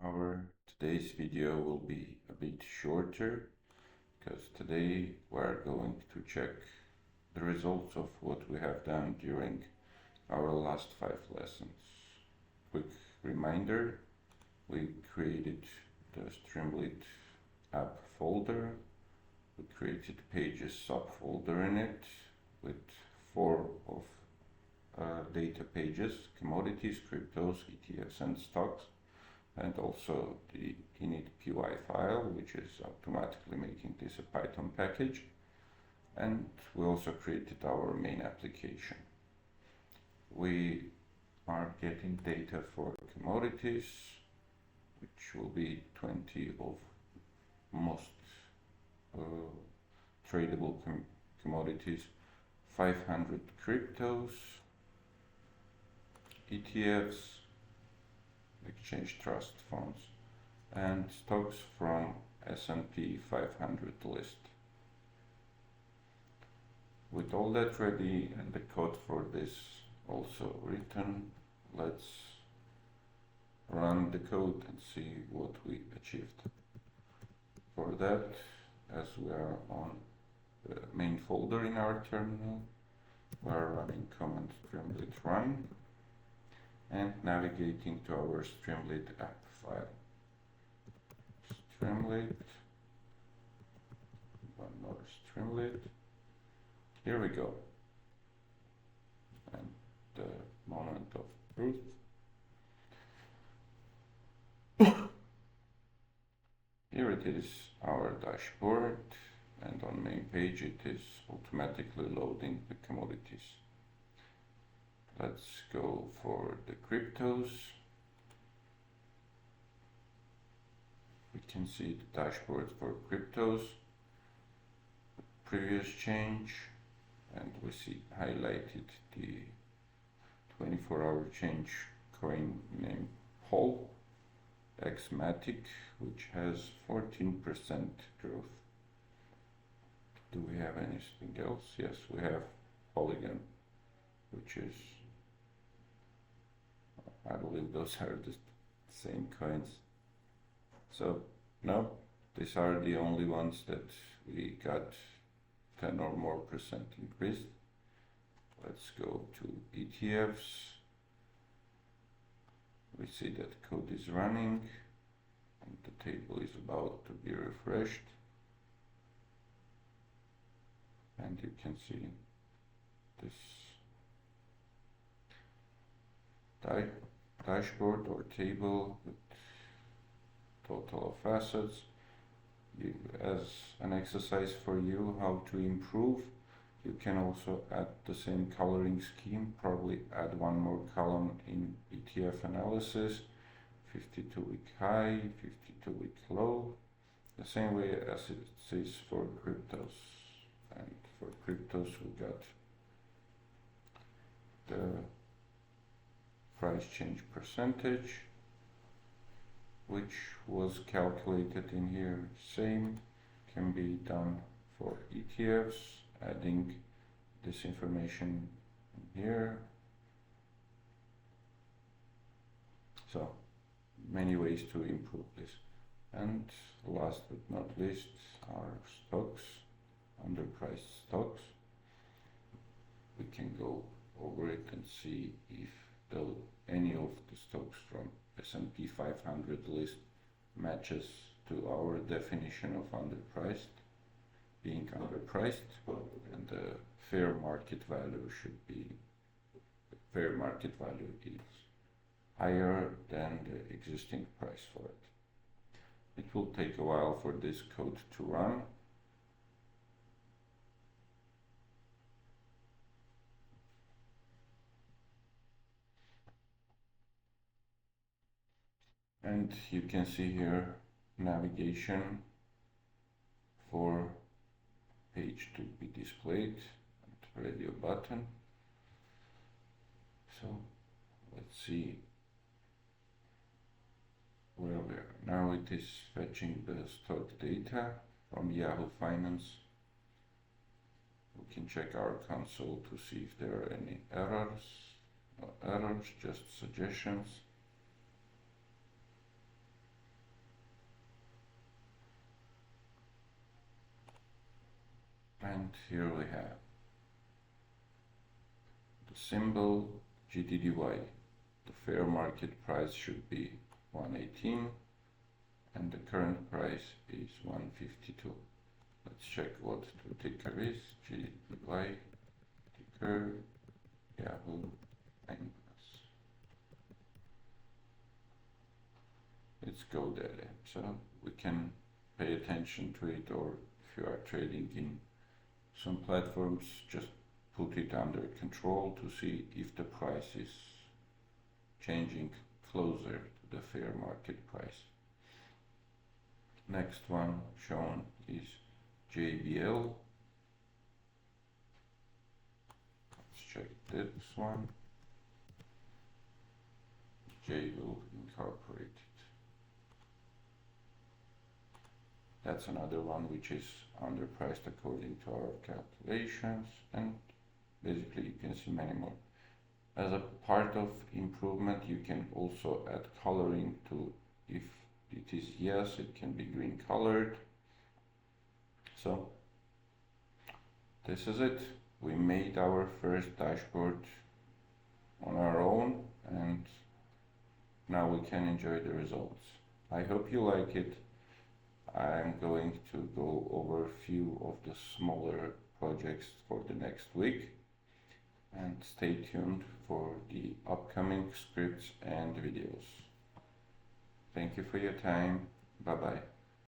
Our today's video will be a bit shorter because today we're going to check the results of what we have done during our last 5 lessons. Quick reminder, we created the Streamlit app folder, we created pages subfolder in it with 4 of data pages: commodities, cryptos, ETFs and stocks, and also the init.py file, which is automatically making this a Python package. And we also created our main application. We are getting data for commodities, which will be 20 of most tradable commodities, 500 cryptos, ETFs, exchange trust funds, and stocks from S&P 500 list. With all that ready and the code for this also written, let's run the code and see what we achieved. For that, as we are on the main folder in our terminal, we are running command streamlit run and navigating to our Streamlit app file. Streamlit, one more Streamlit, here we go. And the moment of truth. Here it is, our dashboard, and on main page it is automatically loading the commodities. Let's go for the cryptos. We can see the dashboard for cryptos, previous change, and we see highlighted the 24-hour change coin named Hall Xmatic, which has 14% growth. Do we have anything else? Yes, we have Polygon, which is, I believe those are the same coins. So no, these are the only ones that we got 10 or more percent increased. Let's go to ETFs. We see that code is running and the table is about to be refreshed. And you can see this dashboard or table with total of assets. As an exercise for you how to improve, you can also add the same coloring scheme, probably add one more column in ETF analysis, 52-week high, 52-week low, the same way as it is for cryptos. And for cryptos we got the price change percentage, which was calculated in here. Same can be done for ETFs, adding this information in here. So many ways to improve this. And last but not least, our stocks, underpriced stocks. We can go over it and see if any of the stocks from S&P 500 list matches to our definition of underpriced, being underpriced, and the fair market value should be, fair market value is higher than the existing price for it. It will take a while for this code to run. And you can see here navigation for page to be displayed and radio button. So let's see where we are. Now it is fetching the stock data from Yahoo Finance. We can check our console to see if there are any errors. No errors, just suggestions. And here we have the symbol GDDY. The fair market price should be 118 and the current price is 152. Let's check what the ticker is. GDDY ticker Yahoo Finance. It's GoDaddy, so we can pay attention to it, or if you are trading in some platforms, just put it under control to see if the price is changing closer to the fair market price. Next one shown is JBL. Let's check this one. JBL Incorporated. That's another one which is underpriced according to our calculations, and basically you can see many more. As a part of improvement, you can also add coloring to, if it is yes, it can be green colored. So this is it. We made our first dashboard on our own and now we can enjoy the results. I hope you like it. I'm going to go over a few of the smaller projects for the next week, and stay tuned for the upcoming scripts and videos. Thank you for your time. Bye bye.